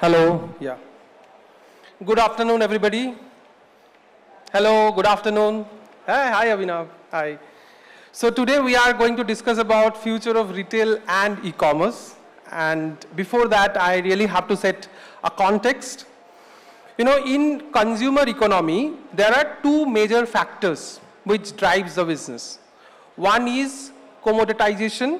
Hello. Yeah. Good afternoon, everybody. Hello. Good afternoon. Hi, Abhinav. Hi. So today we are going to discuss about future of retail and e-commerce. And before that, I really have to set a context. In consumer economy, there are two major factors which drives the business. One is commoditization,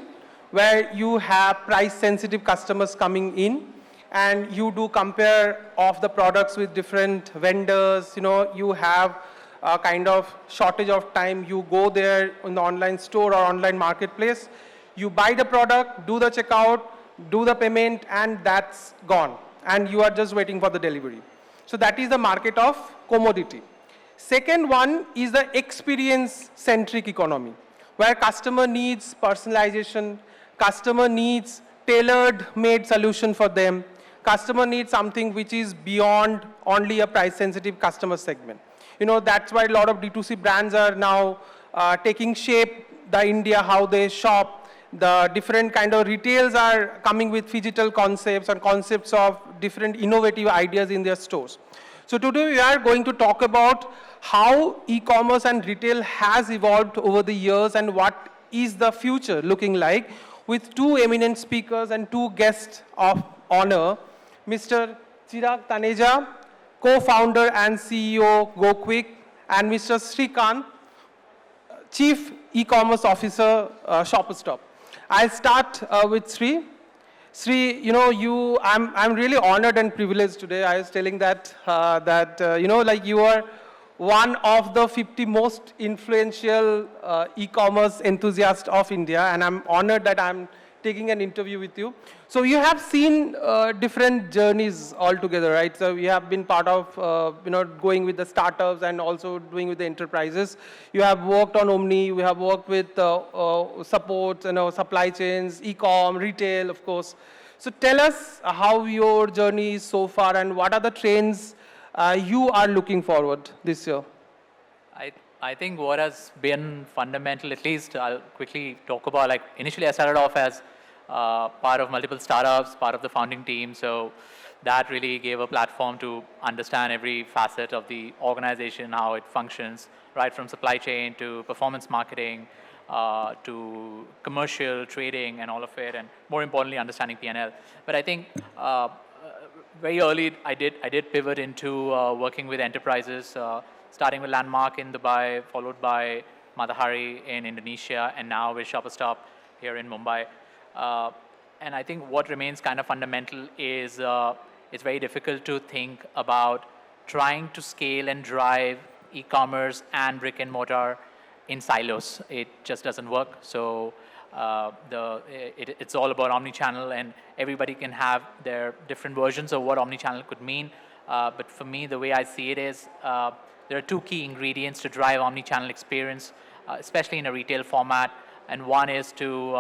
where you have price-sensitive customers coming in, and you do compare of the products with different vendors. You have a kind of shortage of time. You go there in the online store or online marketplace, you buy the product, do the checkout, do the payment, and that's gone. And you are just waiting for the delivery. So that is the market of commodity. Second one is the experience-centric economy, where customer needs personalization, customer needs tailored-made solution for them, customer needs something which is beyond only a price-sensitive customer segment. That's why a lot of D2C brands are now taking shape, the India, how they shop. The different kind of retails are coming with phygital concepts and concepts of different innovative ideas in their stores. So today we are going to talk about how e-commerce and retail has evolved over the years and what is the future looking like, with two eminent speakers and two guests of honor, Mr. Chirag Taneja, co-founder and CEO GoKwik, and Mr. Sreekanth, Chief E-commerce Officer, ShopperStop. I'll start with Sri. Sri, I'm really honored and privileged today. I was telling that, you are one of the 50 most influential e-commerce enthusiasts of India, and I'm honored that I'm taking an interview with you. So you have seen different journeys altogether, right? So you have been part of, going with the startups and also doing with the enterprises. You have worked on Omni, we have worked with support, supply chains, e-com, retail, of course. So tell us how your journey is so far and what are the trends you are looking forward this year? I think what has been fundamental, at least I'll quickly talk about, like initially I started off as part of multiple startups, part of the founding team. So that really gave a platform to understand every facet of the organization, how it functions, right from supply chain to performance marketing, to commercial trading and all of it, and more importantly, understanding P&L. But I think very early, I did pivot into working with enterprises, starting with Landmark in Dubai, followed by Matahari in Indonesia, and now with ShopperStop here in Mumbai. And I think what remains kind of fundamental is it's very difficult to think about trying to scale and drive e-commerce and brick and mortar in silos. It just doesn't work. So it's all about omnichannel, and everybody can have their different versions of what omnichannel could mean. But for me, the way I see it is there are two key ingredients to drive omnichannel experience, especially in a retail format. And one is to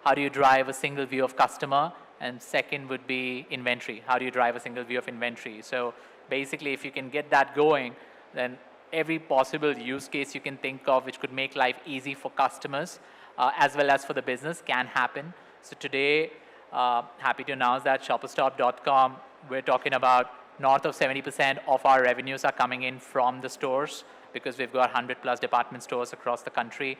how do you drive a single view of customer, and second would be inventory. How do you drive a single view of inventory? So basically, if you can get that going, then every possible use case you can think of which could make life easy for customers as well as for the business can happen. So today, happy to announce that shopperstop.com, we're talking about north of 70% of our revenues are coming in from the stores, because we've got 100 plus department stores across the country.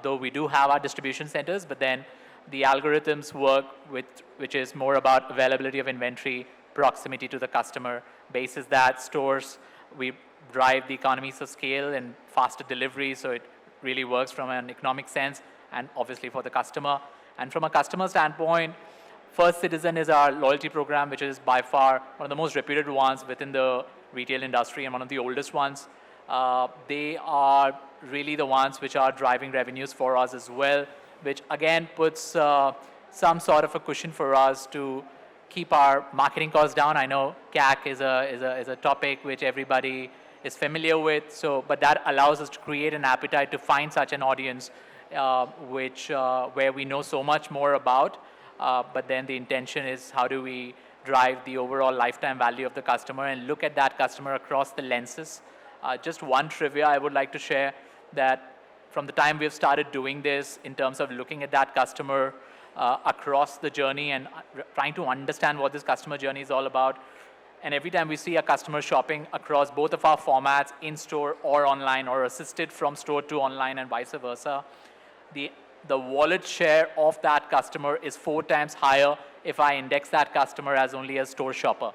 Though we do have our distribution centers, but then the algorithms work with, which is more about availability of inventory, proximity to the customer. Basis that stores, we drive the economies of scale and faster delivery, so it really works from an economic sense and obviously for the customer. And from a customer standpoint, First Citizen is our loyalty program, which is by far one of the most reputed ones within the retail industry and one of the oldest ones. They are really the ones which are driving revenues for us as well, which again puts some sort of a cushion for us to keep our marketing costs down. I know CAC is a topic which everybody is familiar with, but that allows us to create an appetite to find such an audience where we know so much more about, but then the intention is how do we drive the overall lifetime value of the customer and look at that customer across the lenses. Just one trivia I would like to share, that from the time we've started doing this in terms of looking at that customer, across the journey and trying to understand what this customer journey is all about. And every time we see a customer shopping across both of our formats, in-store or online, or assisted from store to online and vice versa, the wallet share of that customer is 4 times higher if I index that customer as only a store shopper.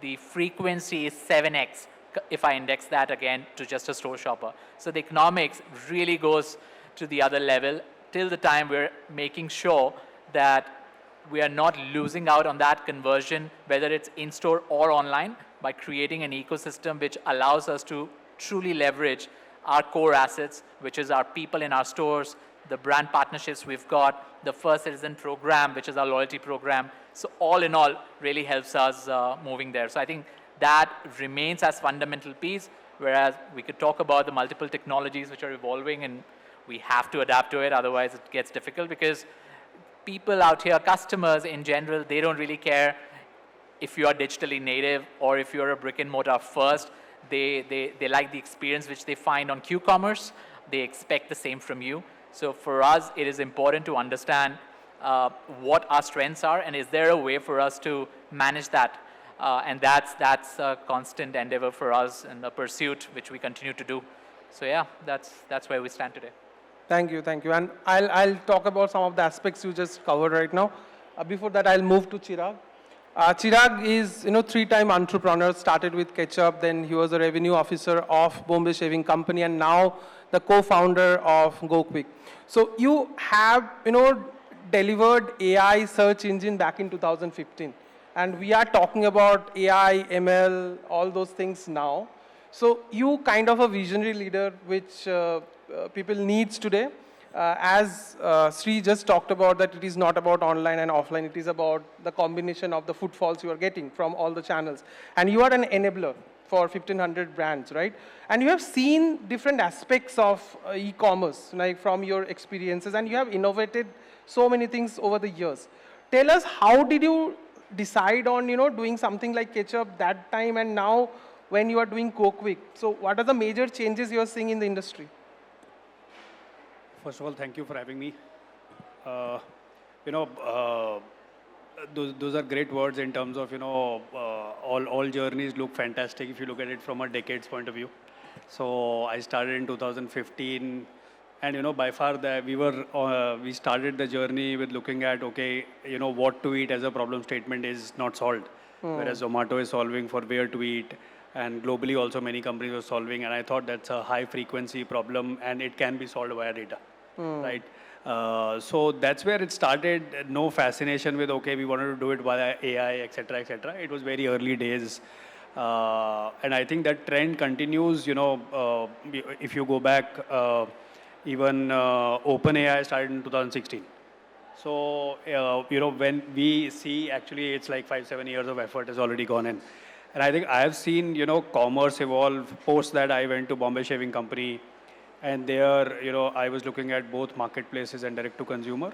The frequency is 7x if I index that again to just a store shopper. So the economics really goes to the other level till the time we're making sure that we are not losing out on that conversion, whether it's in-store or online, by creating an ecosystem which allows us to truly leverage our core assets, which is our people in our stores, the brand partnerships we've got, the First Citizen program, which is our loyalty program. So all in all, really helps us moving there. So I think that remains as fundamental piece, whereas we could talk about the multiple technologies which are evolving, and we have to adapt to it, otherwise it gets difficult, because people out here, customers in general, they don't really care if you are digitally native or if you're a brick and mortar first. They like the experience which they find on Q-commerce. They expect the same from you. So for us, it is important to understand what our strengths are, and is there a way for us to manage that? And that's a constant endeavor for us and a pursuit which we continue to do. So yeah, that's where we stand today. Thank you. And I'll talk about some of the aspects you just covered right now. Before that, I'll move to Chirag. Chirag is, 3-time entrepreneur, started with Ketchup, then he was a revenue officer of Bombay Shaving Company, and now the co-founder of GoKwik. So you have, delivered AI search engine back in 2015. And we are talking about AI, ML, all those things now. So you kind of a visionary leader, which people needs today. As Sri just talked about, that it is not about online and offline, it is about the combination of the footfalls you are getting from all the channels. And you are an enabler for 1,500 brands, right? And you have seen different aspects of e-commerce, like from your experiences, and you have innovated so many things over the years. Tell us, how did you decide on, doing something like Ketchup that time, and now when you are doing GoKwik? So what are the major changes you are seeing in the industry? First of all, thank you for having me. Those are great words in terms of, all journeys look fantastic if you look at it from a decade's point of view. So I started in 2015, and, by far we started the journey with looking at, okay, what to eat as a problem statement is not solved. Whereas Zomato is solving for where to eat. And globally also many companies were solving, and I thought that's a high frequency problem and it can be solved via data, right? So that's where it started. No fascination with, okay, we wanted to do it via AI, etc., etc. It was very early days. And I think that trend continues, if you go back, even OpenAI started in 2016. So, when we see, actually it's like 5-7 years of effort has already gone in. And I think I have seen, commerce evolve. Post that, I went to Bombay Shaving Company, and there, I was looking at both marketplaces and direct to consumer.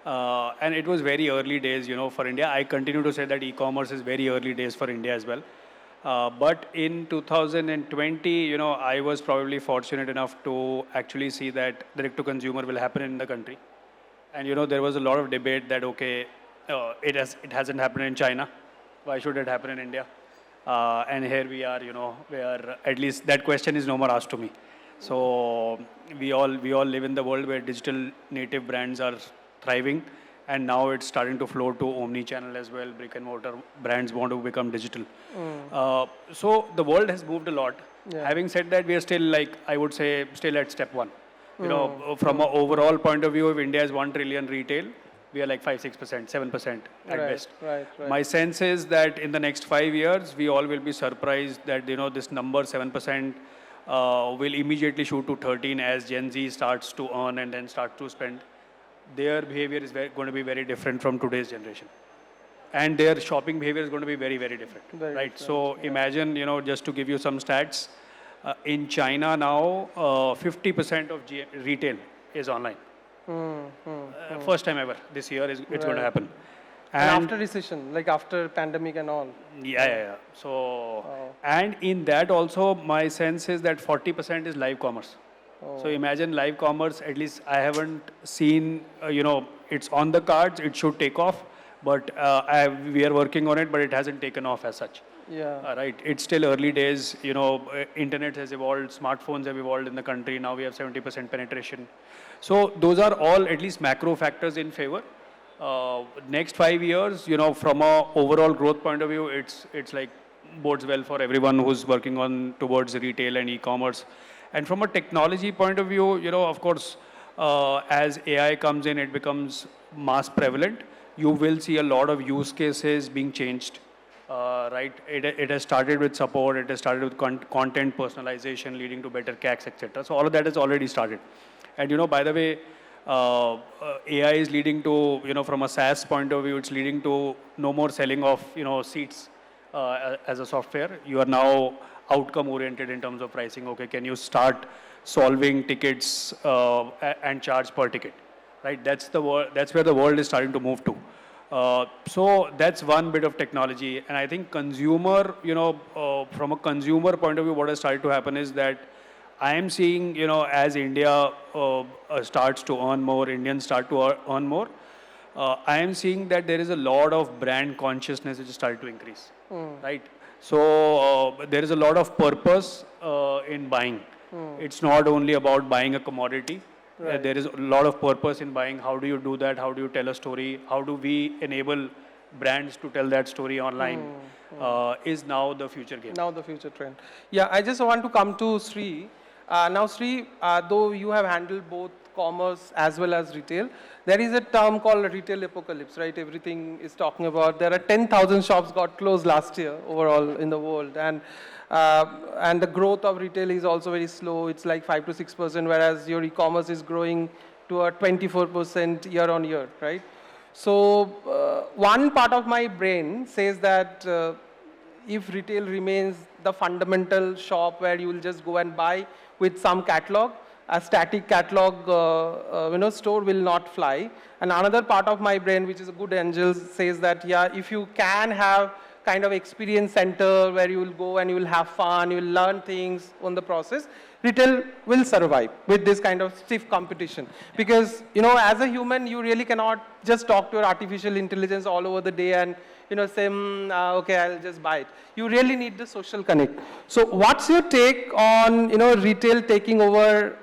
And it was very early days, for India. I continue to say that e-commerce is very early days for India as well. But in 2020, I was probably fortunate enough to actually see that direct to consumer will happen in the country. And, there was a lot of debate that, okay, it hasn't happened in China. Why should it happen in India? And here we are, where at least that question is no more asked to me. So we all live in the world where digital native brands are thriving, and now it's starting to flow to omnichannel as well. Brick and mortar brands want to become digital. So the world has moved a lot. Yeah. Having said that, we are still, I would say, still at step one. From an overall point of view, if India is 1 trillion retail, we are like 5-6%, 7% at best. Right. My sense is that in the next 5 years, we all will be surprised that, this number 7% will immediately shoot to 13 as Gen Z starts to earn and then start to spend. Their behavior is going to be very different from today's generation. And their shopping behavior is going to be very, very different. Right? So imagine, just to give you some stats, in China now, 50% of retail is online. First time ever this year it's going to happen. And after recession, like after pandemic and all. Yeah. So, and in that also, my sense is that 40% is live commerce. So imagine live commerce, at least I haven't seen, it's on the cards, it should take off, but we are working on it, but it hasn't taken off as such. Yeah. Right, it's still early days, internet has evolved, smartphones have evolved in the country, now we have 70% penetration. So those are all at least macro factors in favor. Next 5 years, from a overall growth point of view, it's like bodes well for everyone who's working on towards retail and e-commerce. And from a technology point of view, of course, as AI comes in, it becomes mass prevalent. You will see a lot of use cases being changed. Right, it has started with support. It has started with content personalization, leading to better CACs, etc. So all of that has already started. And by the way, AI is leading to, from a SaaS point of view, it's leading to no more selling of, seats as a software. You are now outcome oriented in terms of pricing. Okay, can you start solving tickets and charge per ticket? Right, that's where the world is starting to move to. So that's one bit of technology. And I think consumer, from a consumer point of view, what has started to happen is that I am seeing, as India starts to earn more, Indians start to earn more, I am seeing that there is a lot of brand consciousness which has started to increase, right? So there is a lot of purpose in buying. It's not only about buying a commodity. Right. There is a lot of purpose in buying. How do you do that? How do you tell a story? How do we enable brands to tell that story online? Is now the future game. Now the future trend. Yeah, I just want to come to Sri. Now Sri, though you have handled both commerce as well as retail, there is a term called retail apocalypse, right? Everything is talking about, there are 10,000 shops got closed last year overall in the world. And the growth of retail is also very slow. It's like 5 to 6%, whereas your e-commerce is growing to a 24% year on year, right? So one part of my brain says that if retail remains the fundamental shop where you will just go and buy with some catalog, a static catalog store will not fly. And another part of my brain, which is a good angel, says that, yeah, if you can have kind of experience center where you will go and you will have fun, you will learn things on the process, retail will survive with this kind of stiff competition. Because, as a human, you really cannot just talk to your artificial intelligence all over the day and, say, okay, I'll just buy it. You really need the social connect. So what's your take on, retail taking over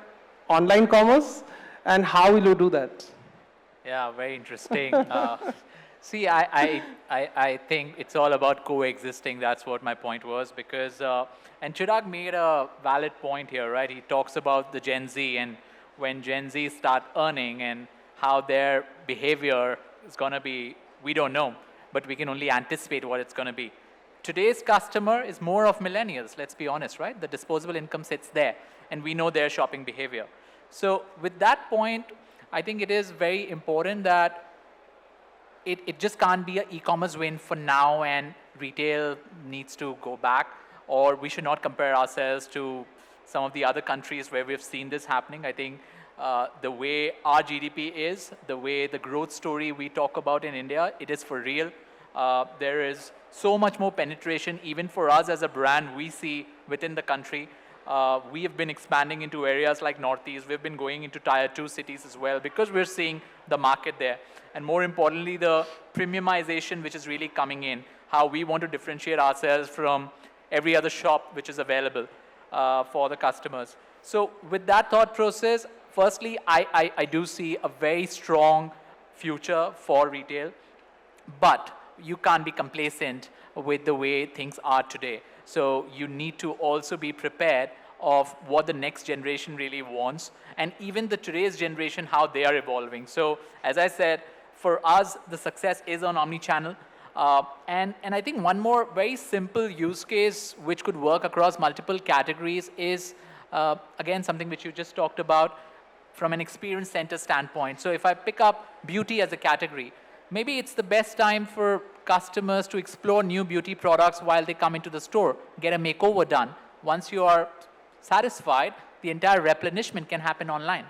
online commerce, and how will you do that? Yeah, very interesting. See, I think it's all about coexisting. That's what my point was, because, and Chirag made a valid point here, right? He talks about the Gen Z, and when Gen Z start earning and how their behavior is going to be, we don't know, but we can only anticipate what it's going to be. Today's customer is more of millennials, let's be honest, right? The disposable income sits there, and we know their shopping behavior. So with that point, I think it is very important that it just can't be an e-commerce win for now and retail needs to go back, or we should not compare ourselves to some of the other countries where we've seen this happening. I think the way our GDP is, the way the growth story we talk about in India, it is for real. There is so much more penetration, even for us as a brand, we see within the country. We have been expanding into areas like Northeast. We've been going into Tier 2 cities as well, because we're seeing the market there. And more importantly, the premiumization which is really coming in, how we want to differentiate ourselves from every other shop which is available for the customers. So with that thought process, firstly, I do see a very strong future for retail, but you can't be complacent with the way things are today. So you need to also be prepared of what the next generation really wants, and even the today's generation, how they are evolving. So as I said, for us, the success is on Omnichannel. And I think one more very simple use case which could work across multiple categories is, again, something which you just talked about from an experience center standpoint. So if I pick up beauty as a category, maybe it's the best time for customers to explore new beauty products while they come into the store, get a makeover done. Once you are satisfied, the entire replenishment can happen online.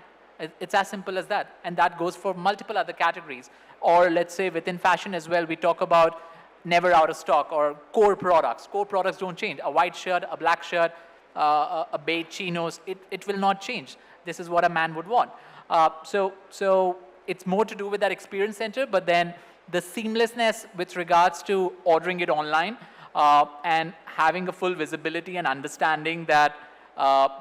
It's as simple as that. And that goes for multiple other categories. Or let's say within fashion as well, we talk about never out of stock or core products. Core products don't change. A white shirt, a black shirt, a beige chinos, it will not change. This is what a man would want. So it's more to do with that experience center, but then the seamlessness with regards to ordering it online and having a full visibility and understanding that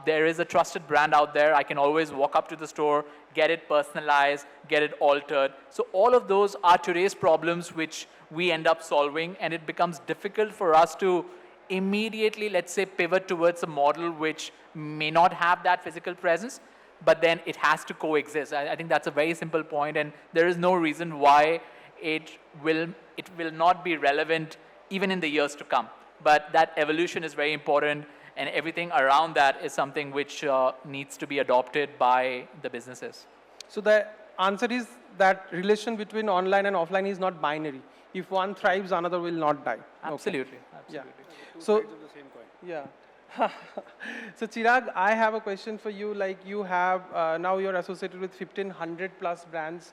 there is a trusted brand out there. I can always walk up to the store, get it personalized, get it altered. So all of those are today's problems which we end up solving, and it becomes difficult for us to immediately, let's say, pivot towards a model which may not have that physical presence, but then it has to coexist. I think that's a very simple point, and there is no reason why it will not be relevant even in the years to come. But that evolution is very important, and everything around that is something which needs to be adopted by the businesses. So the answer is that relation between online and offline is not binary. If one thrives, another will not die. Absolutely. Okay. Absolutely. Yeah. So, Sides of the same coin. yeah. So Chirag, I have a question for you. Like you have, now you're associated with 1500 plus brands.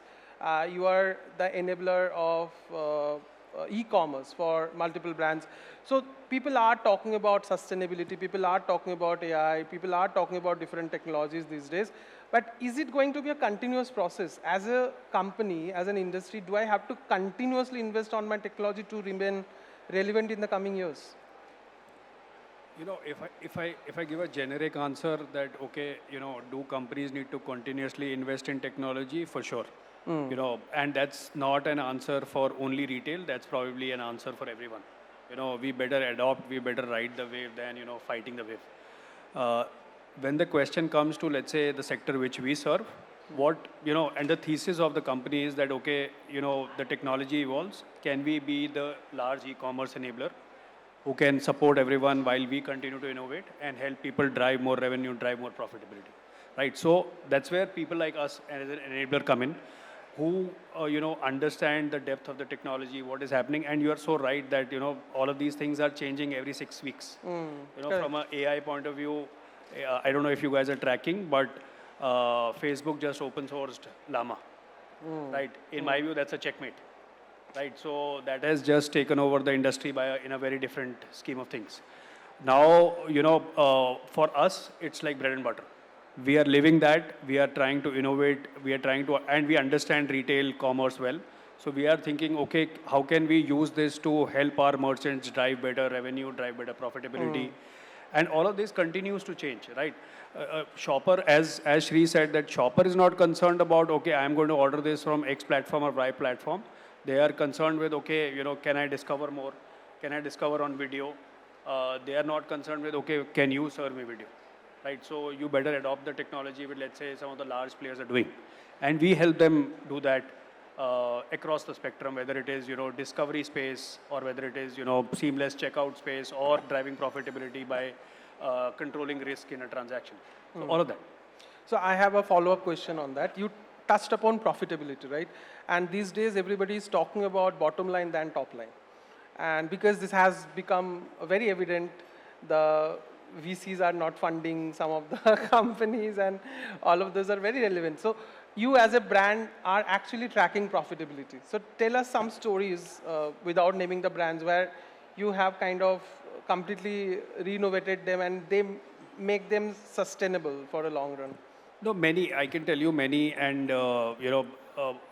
You are the enabler of e-commerce for multiple brands. So people are talking about sustainability, people are talking about AI, people are talking about different technologies these days. But is it going to be a continuous process? As a company, as an industry, do I have to continuously invest on my technology to remain relevant in the coming years? You know, if I give a generic answer that, okay, you know, do companies need to continuously invest in technology? For sure. You know, and that's not an answer for only retail. That's probably an answer for everyone. You know, we better adopt, we better ride the wave than, you know, fighting the wave. When the question comes to, let's say, the sector which we serve, what, you know, and the thesis of the company is that, okay, you know, the technology evolves. Can we be the large e-commerce enabler who can support everyone while we continue to innovate and help people drive more revenue, drive more profitability, right? So that's where people like us as an enabler come in, who you know, understand the depth of the technology, what is happening. And you are so right that, you know, all of these things are changing every 6 weeks. You know, correct. from an AI point of view, I don't know if you guys are tracking, but Facebook just open sourced Llama, right? In my view, that's a checkmate, right? So that has just taken over the industry in a very different scheme of things. Now, you know, for us, it's like bread and butter. We are living that. We are trying to innovate. We are trying to, and we understand retail commerce well. So we are thinking, okay, how can we use this to help our merchants drive better revenue, drive better profitability? And all of this continues to change, right? Shopper, as Sri said, that shopper is not concerned about, okay, I'm going to order this from X platform or Y platform. They are concerned with, okay, you know, can I discover more? Can I discover on video? They are not concerned with, okay, can you serve me video? Right, so you better adopt the technology with, let's say, some of the large players are doing. And we help them do that across the spectrum, whether it is, you know, discovery space, or whether it is, you know, seamless checkout space, or driving profitability by controlling risk in a transaction. So all of that. So I have a follow-up question on that. You touched upon profitability, right? And these days, everybody is talking about bottom line than top line. And because this has become very evident, the VCs are not funding some of the companies, and all of those are very relevant. So you as a brand are actually tracking profitability. So tell us some stories without naming the brands where you have kind of completely renovated them and they make them sustainable for a long run. No, many, I can tell you many, and you know,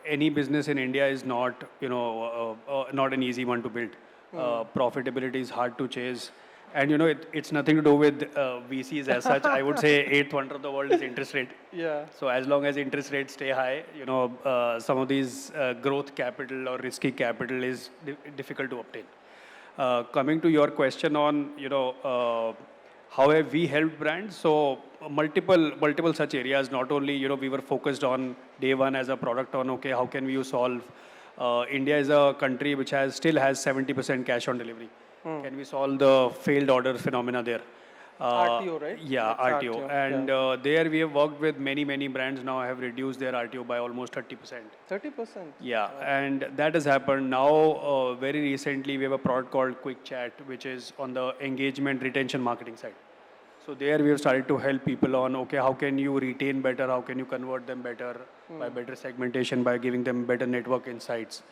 any business in India is not, you know, not an easy one to build. Profitability is hard to chase. And you know, it's nothing to do with VCs as such. I would say eighth wonder of the world is interest rate. Yeah. So as long as interest rates stay high, you know, some of these growth capital or risky capital is difficult to obtain. Coming to your question on, you know, how have we helped brands? So multiple such areas. Not only, you know, we were focused on day one as a product on, okay, how can we solve? India is a country which still has 70% cash on delivery. Can we solve the failed order phenomena there? RTO, right? Yeah, That's RTO. And there we have worked with many brands now have reduced their RTO by almost 30%. 30%? Yeah, and that has happened. Now, very recently, we have a product called Quick Chat, which is on the engagement retention marketing side. So there we have started to help people on, okay, how can you retain better? How can you convert them better by better segmentation, by giving them better network insights?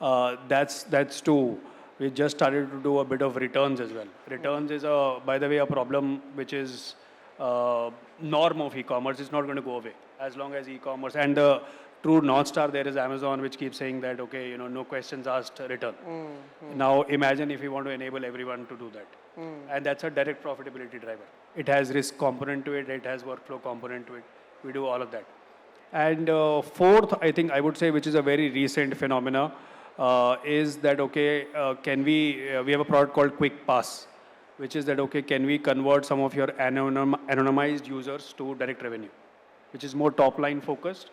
That's two. We just started to do a bit of returns as well. Returns is, by the way, a problem which is norm of e-commerce. It's not going to go away as long as e-commerce. And the true North Star there is Amazon, which keeps saying that, okay, no questions asked, return. Now imagine if you want to enable everyone to do that. And that's a direct profitability driver. It has risk component to it. It has workflow component to it. We do all of that. And fourth, I think I would say, which is a very recent phenomena, is that, okay, can we have a product called Quick Pass, which is that, okay, can we convert some of your anonymized users to direct revenue, which is more top line focused.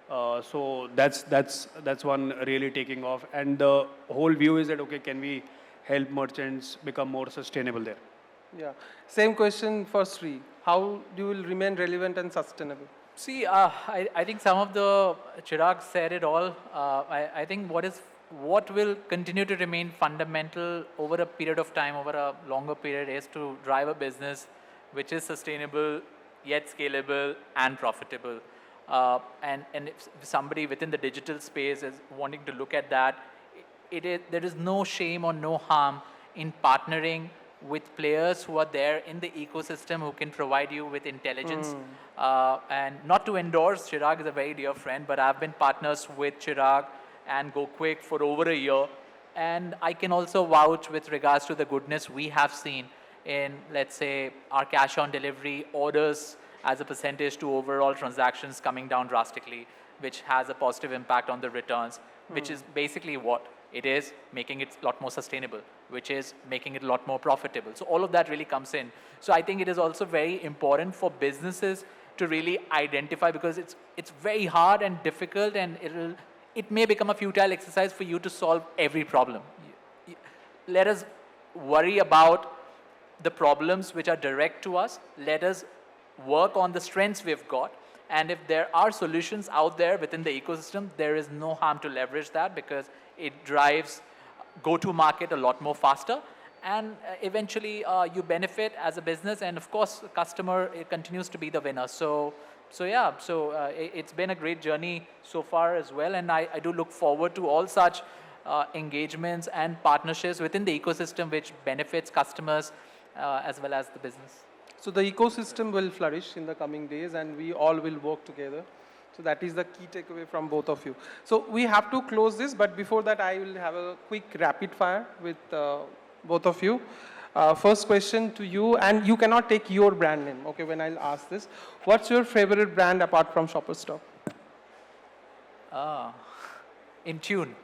So that's one really taking off. And the whole view is that, okay, can we help merchants become more sustainable there? Yeah. Same question for Sri. How do you remain relevant and sustainable? See, I think some of the Chirag said it all. I think what will continue to remain fundamental over a period of time, over a longer period, is to drive a business which is sustainable, yet scalable and profitable. And if somebody within the digital space is wanting to look at that, there is no shame or no harm in partnering with players who are there in the ecosystem who can provide you with intelligence. And not to endorse, Chirag is a very dear friend, but I've been partners with Chirag and GoKwik for over a year. And I can also vouch with regards to the goodness we have seen in, let's say, our cash on delivery orders as a percentage to overall transactions coming down drastically, which has a positive impact on the returns, which is basically what it is, making it a lot more sustainable, which is making it a lot more profitable. So all of that really comes in. So I think it is also very important for businesses to really identify, because it's very hard and difficult, and it may become a futile exercise for you to solve every problem. Let us worry about the problems which are direct to us. Let us work on the strengths we've got. And if there are solutions out there within the ecosystem, there is no harm to leverage that, because it drives go-to-market a lot more faster. And eventually you benefit as a business. And of course, the customer continues to be the winner. So it's been a great journey so far as well. And I do look forward to all such engagements and partnerships within the ecosystem, which benefits customers as well as the business. So the ecosystem will flourish in the coming days, and we all will work together. So that is the key takeaway from both of you. So we have to close this, but before that, I will have a quick rapid fire with both of you. First question to you, and you cannot take your brand name, okay, when I'll ask this. What's your favorite brand apart from Shoppers Stop? In tune.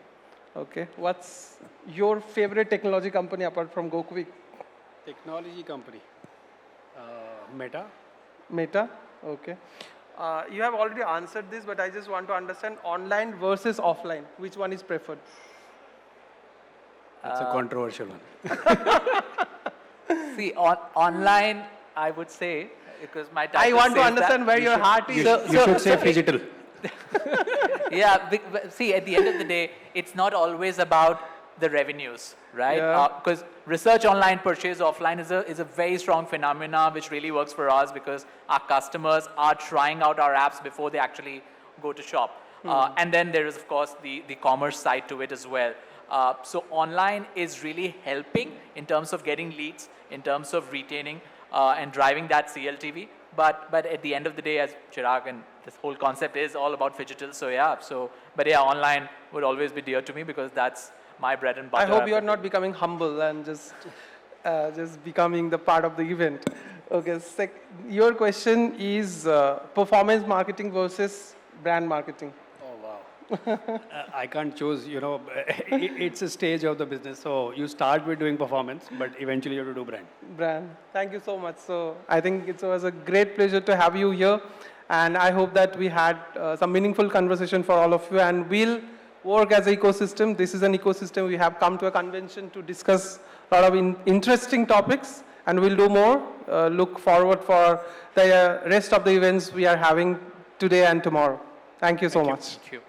Okay. What's your favorite technology company apart from GoKwik? Technology company. Meta. Meta, okay. You have already answered this, but I just want to understand online versus offline. Which one is preferred? It's a controversial one. See, online, I would say, because my title I want to says understand that. where your heart is. You should say digital. Yeah, see, at the end of the day, it's not always about the revenues, right? Because research online, purchase offline is a very strong phenomena which really works for us, because our customers are trying out our apps before they actually go to shop. And then there is, of course, the commerce side to it as well. So online is really helping in terms of getting leads, in terms of retaining and driving that CLTV. But at the end of the day, as Chirag and this whole concept is all about phygital. But online would always be dear to me, because that's my bread and butter. I hope you are not becoming humble and just becoming the part of the event. Okay, your question is performance marketing versus brand marketing. Oh, wow. I can't choose, it's a stage of the business. So you start with doing performance, but eventually you have to do brand. Brand. Thank you so much. So I think it was a great pleasure to have you here. And I hope that we had some meaningful conversation for all of you. And we'll work as an ecosystem. This is an ecosystem. We have come to a convention to discuss a lot of interesting topics, and we'll do more. Look forward for the rest of the events we are having today and tomorrow. Thank you so much. Thank you.